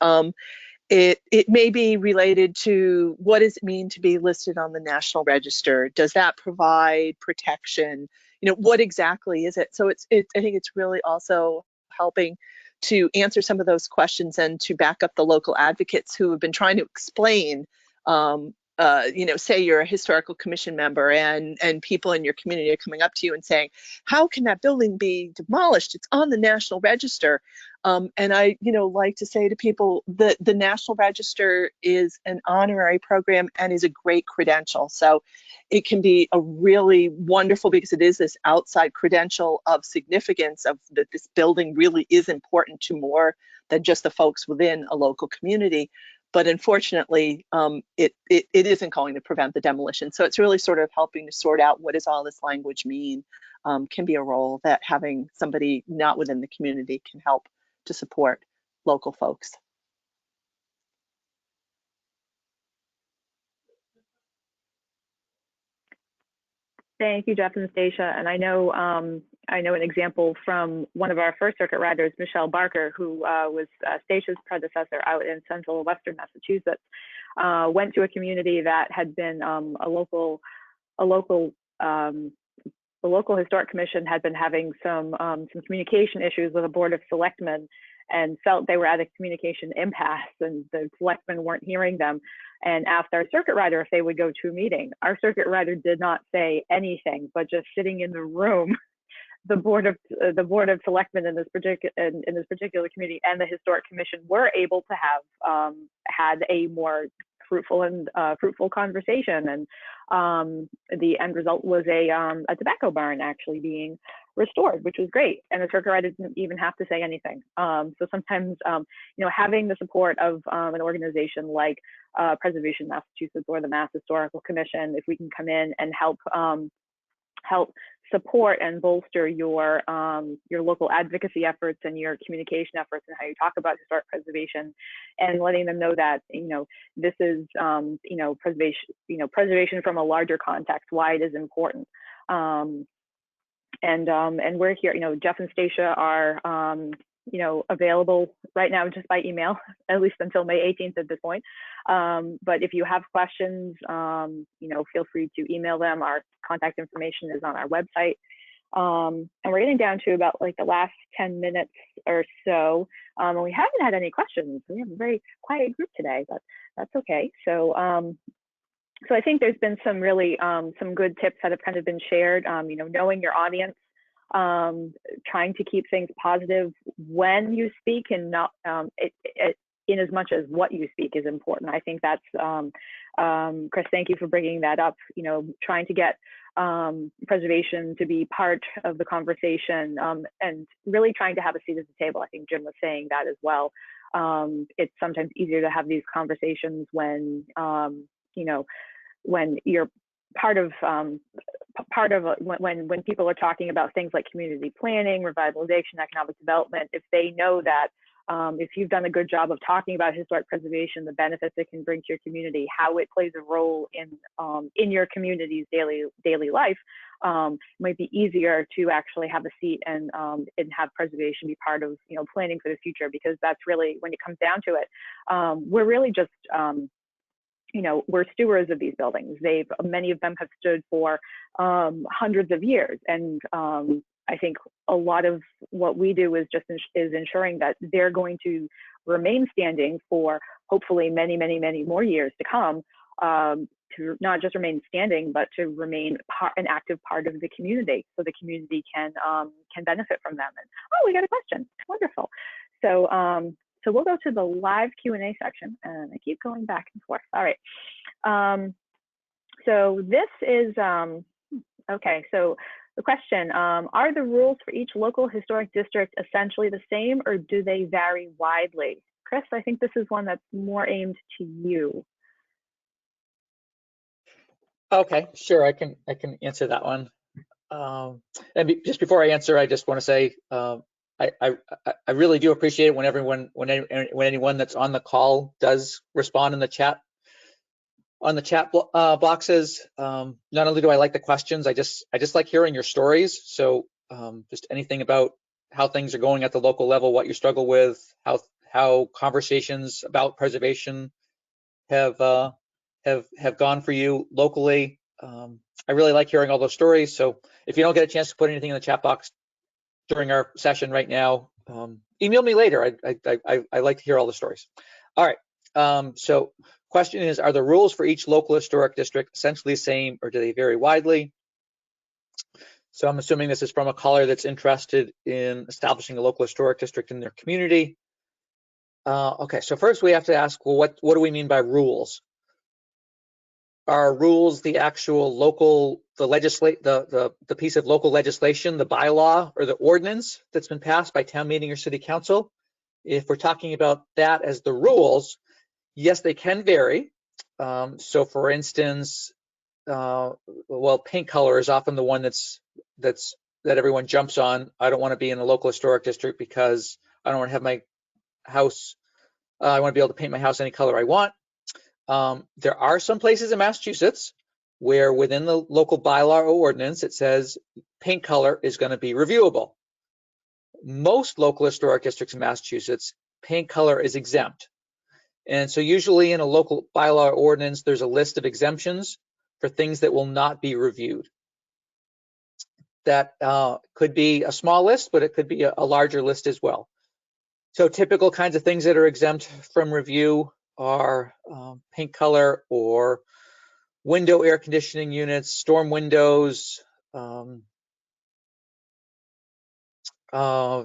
it may be related to what does it mean to be listed on the National Register? Does that provide protection? What exactly is it? So I think it's really also helping to answer some of those questions and to back up the local advocates who have been trying to explain, say you're a historical commission member and people in your community are coming up to you and saying, how can that building be demolished? It's on the National Register. And I, like to say to people that the National Register is an honorary program and is a great credential. So it can be a really wonderful, because it is this outside credential of significance of that this building really is important to more than just the folks within a local community. But unfortunately, it isn't going to prevent the demolition. So it's really sort of helping to sort out what does all this language mean, can be a role that having somebody not within the community can help to support local folks. Thank you, Jeff and Stacia. And I know an example from one of our first circuit riders, Michelle Barker, who was Stacia's predecessor out in central and western Massachusetts, went to a community that had been the local historic commission had been having some communication issues with a board of selectmen, and felt they were at a communication impasse and the selectmen weren't hearing them, and asked our circuit rider if they would go to a meeting. Our circuit rider did not say anything, but just sitting in the room the board of selectmen in this particular community and the historic commission were able to have had a more fruitful conversation, and the end result was a tobacco barn actually being restored, which was great, and the tour guide didn't even have to say anything. So sometimes having the support of an organization like Preservation Massachusetts or the Mass Historical Commission, if we can come in and help support and bolster your local advocacy efforts and your communication efforts and how you talk about historic preservation, and letting them know that this is preservation from a larger context, why it is important. And we're here. Jeff and Stacia are available right now just by email, at least until May 18th at this point. But if you have questions, feel free to email them. Our contact information is on our website. And we're getting down to about like the last 10 minutes or so. And we haven't had any questions. We have a very quiet group today, but that's okay. So I think there's been some really some good tips that have kind of been shared. Knowing your audience, trying to keep things positive when you speak, and not in as much as what you speak is important. I think that's Chris, thank you for bringing that up. Trying to get preservation to be part of the conversation, and really trying to have a seat at the table. I think Jim was saying that as well. It's sometimes easier to have these conversations when when you're part of when people are talking about things like community planning, revitalization, economic development. If they know that if you've done a good job of talking about historic preservation, the benefits it can bring to your community, how it plays a role in your community's daily life, it might be easier to actually have a seat and have preservation be part of planning for the future, because that's really, when it comes down to it, we're really just we're stewards of these buildings. Many of them have stood for hundreds of years, and I think a lot of what we do is ensuring that they're going to remain standing for hopefully many, many, many more years to come. To not just remain standing, but to remain an active part of the community, so the community can benefit from them. And we got a question. Wonderful. So we'll go to the live Q&A section, and I keep going back and forth. All right. So this is, okay, so the question, are the rules for each local historic district essentially the same, or do they vary widely? Chris, I think this is one that's more aimed to you. Okay, sure, I can answer that one. And just before I answer, I just want to say, I really do appreciate it when anyone that's on the call does respond in the chat, on the chat boxes. Not only do I like the questions, I just like hearing your stories. So just anything about how things are going at the local level, what you struggle with, how conversations about preservation have gone for you locally. I really like hearing all those stories. So if you don't get a chance to put anything in the chat box during our session right now, email me later. I like to hear all the stories. All right. So question is, are the rules for each local historic district essentially the same, or do they vary widely? So I'm assuming this is from a caller that's interested in establishing a local historic district in their community. Okay, so first we have to ask, well, what do we mean by rules? Are rules the actual local, the piece of local legislation, the bylaw or the ordinance that's been passed by town meeting or city council? If we're talking about that as the rules, yes, they can vary. So for instance, well, paint color is often the one that everyone jumps on. I don't want to be in a local historic district because I don't want to have my house, I want to be able to paint my house any color I want. There are some places in Massachusetts where within the local bylaw or ordinance, it says paint color is going to be reviewable. Most local historic districts in Massachusetts, paint color is exempt. And so usually in a local bylaw or ordinance, there's a list of exemptions for things that will not be reviewed. That could be a small list, but it could be a larger list as well. So typical kinds of things that are exempt from review are paint color or window air conditioning units, storm windows,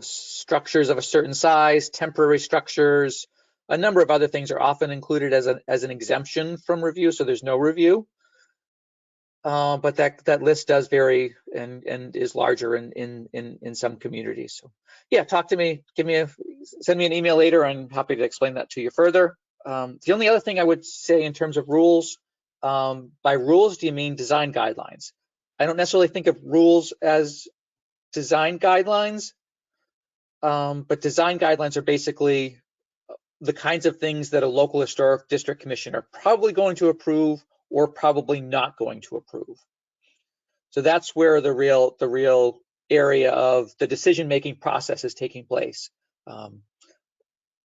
structures of a certain size, temporary structures, a number of other things are often included as an exemption from review, so there's no review. But that list does vary and is larger in some communities. So yeah, talk to me, send me an email later. I'm happy to explain that to you further. The only other thing I would say in terms of rules, by rules, do you mean design guidelines? I don't necessarily think of rules as design guidelines, but design guidelines are basically the kinds of things that a local historic district commission are probably going to approve or probably not going to approve. So that's where the real area of the decision-making process is taking place.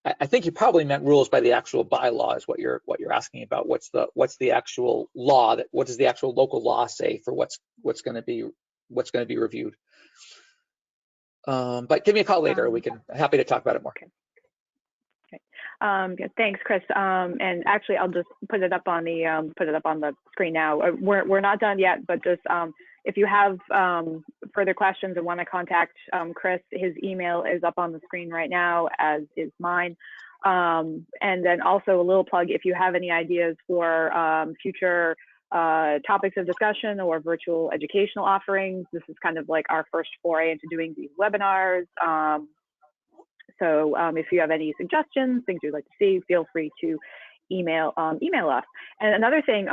I think you probably meant rules by the actual bylaw is what you're asking about. What's the actual law, what does the actual local law say for what's going to be reviewed? But give me a call later. Happy to talk about it more. Okay. Yeah, thanks, Chris. And actually, I'll just put it up on the screen now. We're not done yet, but just if you have further questions and want to contact Chris, his email is up on the screen right now, as is mine. And then also a little plug: if you have any ideas for future topics of discussion or virtual educational offerings, this is kind of like our first foray into doing these webinars. So if you have any suggestions, things you'd like to see, feel free to email us. And another thing,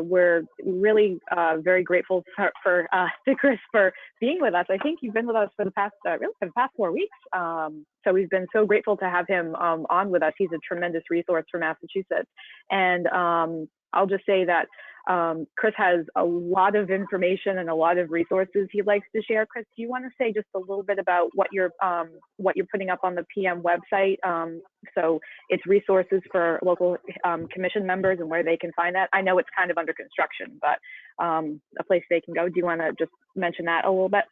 we're really very grateful to Chris for being with us. I think you've been with us for the past 4 weeks. So we've been so grateful to have him on with us. He's a tremendous resource for Massachusetts. And I'll just say that Chris has a lot of information and a lot of resources he likes to share. Chris, do you want to say just a little bit about what you're putting up on the PM website? So it's resources for local commission members and where they can find that. I know it's kind of under construction, but a place they can go. Do you want to just mention that a little bit?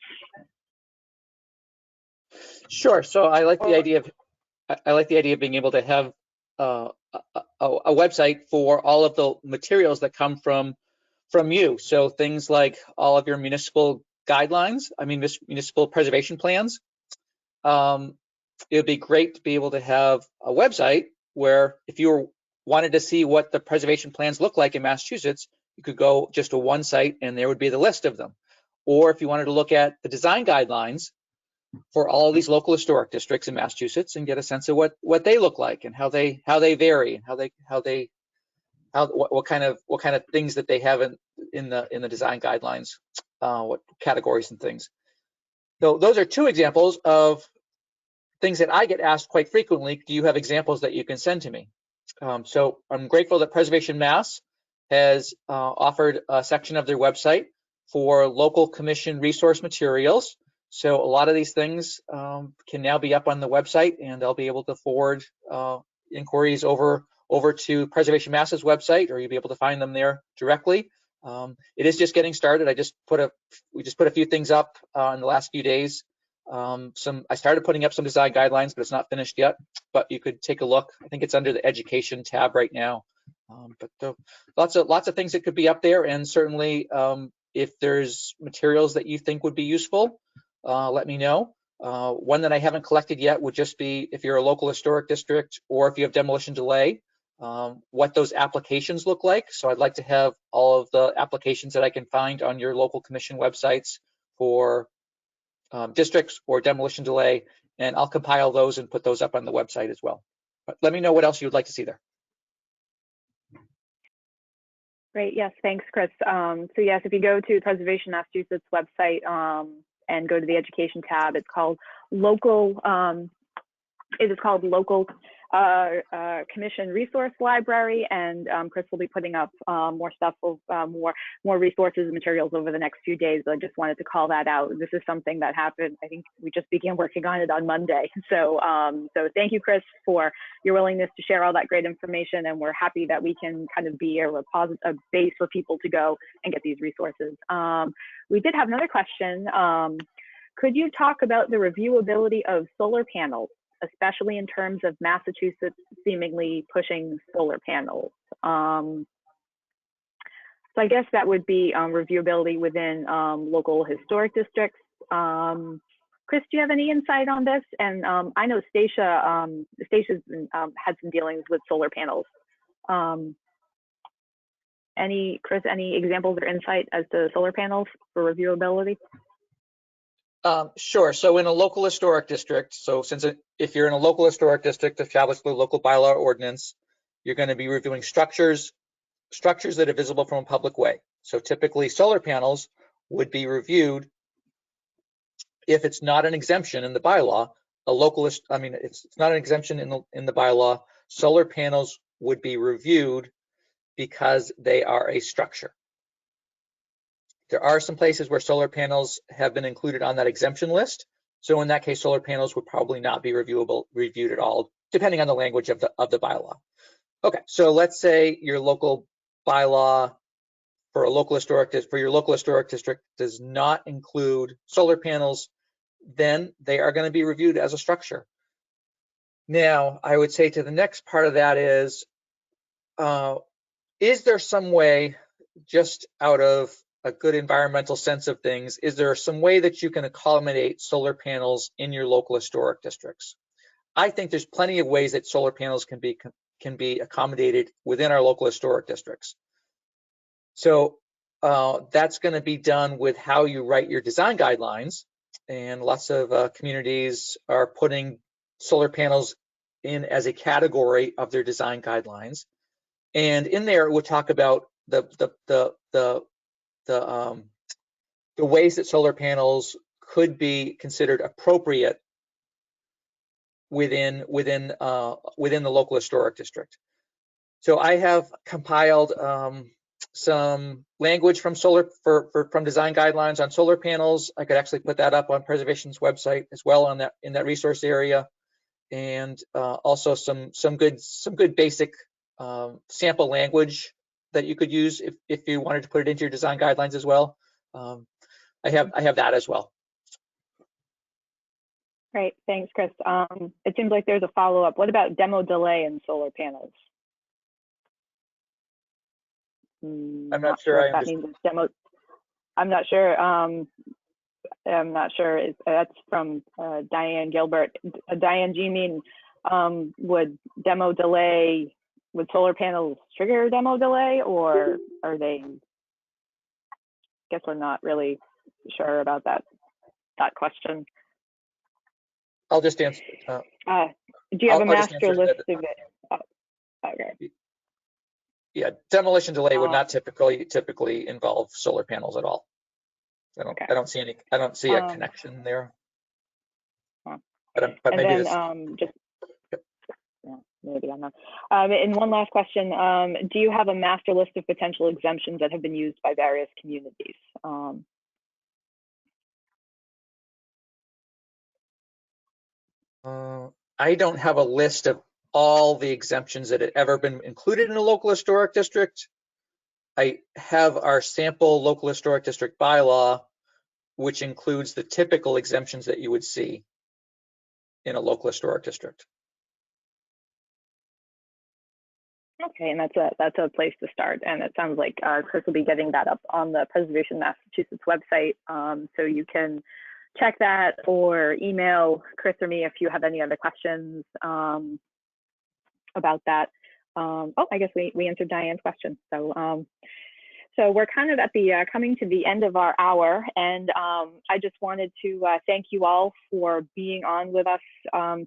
Sure. So I like the idea of being able to have a website for all of the materials that come from you. So things like all of your municipal guidelines, municipal preservation plans. It would be great to be able to have a website where if you wanted to see what the preservation plans look like in Massachusetts, you could go just to one site and there would be the list of them. Or if you wanted to look at the design guidelines for all of these local historic districts in Massachusetts and get a sense of what they look like and how they vary and what kind of things that they have in the design guidelines, what categories and things. So those are two examples of things that I get asked quite frequently. Do you have examples that you can send to me? So I'm grateful that Preservation Mass has offered a section of their website for local commission resource materials. So a lot of these things can now be up on the website, and I'll be able to forward inquiries over to Preservation Mass's website, or you'll be able to find them there directly. It is just getting started. We just put a few things up in the last few days. I started putting up some design guidelines, but it's not finished yet. But you could take a look. I think it's under the education tab right now. But lots of things that could be up there, and certainly if there's materials that you think would be useful, let me know. One that I haven't collected yet would just be if you're a local historic district or if you have demolition delay, what those applications look like. So I'd like to have all of the applications that I can find on your local commission websites for districts or demolition delay, and I'll compile those and put those up on the website as well. But let me know what else you would like to see there. Great. Yes. Thanks, Chris. So yes, if you go to Preservation Massachusetts website and go to the education tab, it's called local. It is called Local Commission Resource Library, and Chris will be putting up more stuff, more resources and materials over the next few days. I just wanted to call that out. This is something that happened. I think we just began working on it on Monday. So, so thank you, Chris, for your willingness to share all that great information, and we're happy that we can kind of be a base for people to go and get these resources. We did have another question. Could you talk about the reviewability of solar panels, especially in terms of Massachusetts seemingly pushing solar panels? So I guess that would be reviewability within local historic districts. Chris, do you have any insight on this? And I know Stacia's had some dealings with solar panels. Chris, any examples or insight as to solar panels for reviewability? Sure. So in a local historic district, if you're in a local historic district established with a local bylaw ordinance, you're going to be reviewing structures that are visible from a public way. So typically solar panels would be reviewed if it's not an exemption in the bylaw. It's not an exemption in the bylaw. Solar panels would be reviewed because they are a structure. There are some places where solar panels have been included on that exemption list. So in that case, solar panels would probably not be reviewed at all, depending on the language of the bylaw. Okay, so let's say your local bylaw for your local historic district does not include solar panels, then they are going to be reviewed as a structure. Now, I would say to the next part of that is there some way, just out of a good environmental sense of things, is there some way that you can accommodate solar panels in your local historic districts? I think there's plenty of ways that solar panels can be accommodated within our local historic districts. So that's going to be done with how you write your design guidelines, and lots of communities are putting solar panels in as a category of their design guidelines. And in there, we'll talk about the ways that solar panels could be considered appropriate within the local historic district. So I have compiled some language from from design guidelines on solar panels. I could actually put that up on Preservation's website as well in that resource area, and also some good basic sample language that you could use if you wanted to put it into your design guidelines as well. I have that as well. Great, thanks, Chris. It seems like there's a follow-up. What about demo delay in solar panels? I'm not sure if that means it's demo. I'm not sure. I'm not sure. That's from Diane Gilbert. Diane, do you mean would solar panels trigger demo delay, or are they? Guess we're not really sure about that question. I'll just answer. Do you have a master list of it? Oh, okay. Yeah, demolition delay would not typically involve solar panels at all. I don't see a connection there. But maybe this. Maybe I'm not. And one last question: do you have a master list of potential exemptions that have been used by various communities? I don't have a list of all the exemptions that have ever been included in a local historic district. I have our sample local historic district bylaw, which includes the typical exemptions that you would see in a local historic district. Okay, and that's a place to start. And it sounds like Chris will be getting that up on the Preservation Massachusetts website, so you can check that or email Chris or me if you have any other questions about that. I guess we answered Diane's question. So we're kind of at the coming to the end of our hour, and I just wanted to thank you all for being on with us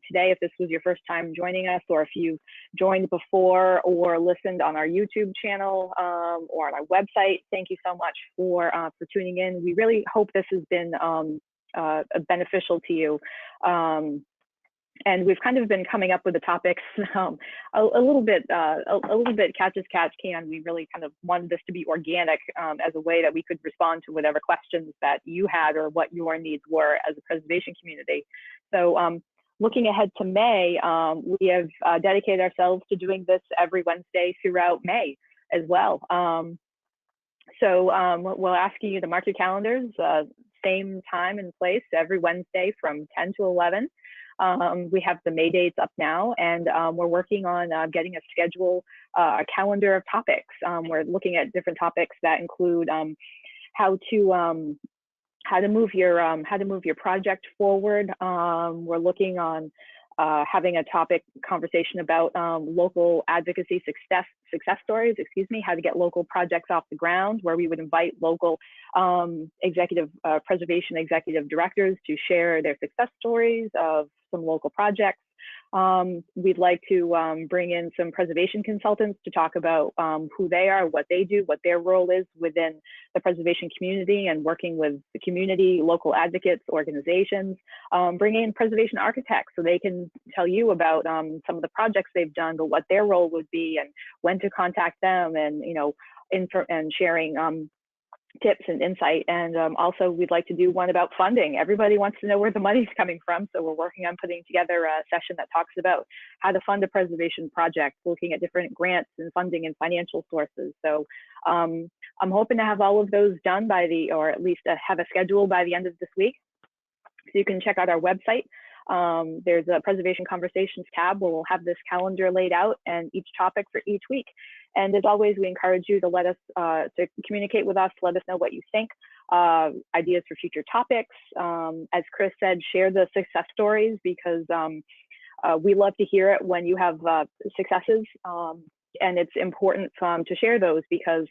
today. If this was your first time joining us, or if you joined before or listened on our YouTube channel or on our website, thank you so much for tuning in. We really hope this has been beneficial to you. And we've kind of been coming up with the topics a little bit catch as catch can. We really kind of wanted this to be organic as a way that we could respond to whatever questions that you had or what your needs were as a preservation community. So looking ahead to May, we have dedicated ourselves to doing this every Wednesday throughout May as well. So we're asking you to mark your calendars, same time and place every Wednesday from 10 to 11. We have the May dates up now, and we're working on getting a schedule, a calendar of topics. We're looking at different topics that include how to how to move your project forward. We're looking on having a topic conversation about local advocacy success stories, how to get local projects off the ground, where we would invite local preservation executive directors to share their success stories of some local projects. We'd like to bring in some preservation consultants to talk about who they are, what they do, what their role is within the preservation community, and working with the community, local advocates, organizations. Bring in preservation architects so they can tell you about some of the projects they've done, but what their role would be and when to contact them, and and sharing tips and insight. And also we'd like to do one about funding. Everybody wants to know where the money's coming from, so we're working on putting together a session that talks about how to fund a preservation project, looking at different grants and funding and financial sources. So I'm hoping to have all of those done by or at least have a schedule by the end of this week. So you can check out our website. There's a preservation conversations tab where we'll have this calendar laid out and each topic for each week. And as always, we encourage you to let us, to communicate with us, let us know what you think, ideas for future topics. As Chris said, share the success stories, because we love to hear it when you have successes. And it's important to share those, because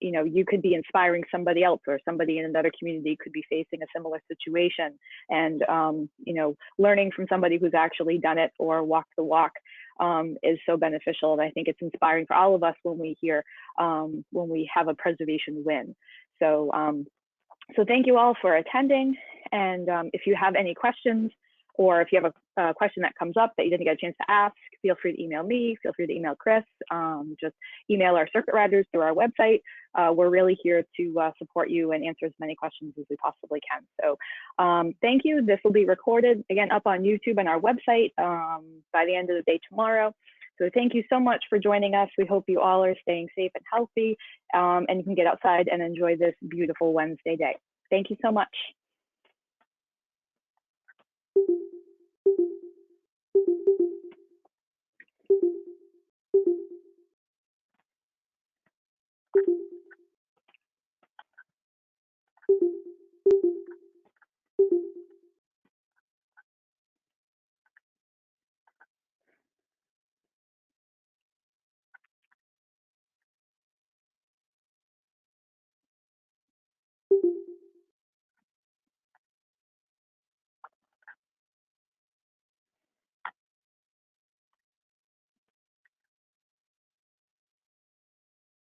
you could be inspiring somebody else, or somebody in another community could be facing a similar situation. And learning from somebody who's actually done it or walked the walk is so beneficial. And I think it's inspiring for all of us when we hear, when we have a preservation win. So, so thank you all for attending. And if you have any questions, or if you have a question that comes up that you didn't get a chance to ask, feel free to email me, feel free to email Chris, just email our circuit riders through our website. We're really here to support you and answer as many questions as we possibly can. So thank you. This will be recorded, again, up on YouTube and our website by the end of the day tomorrow. So thank you so much for joining us. We hope you all are staying safe and healthy, and you can get outside and enjoy this beautiful Wednesday day. Thank you so much.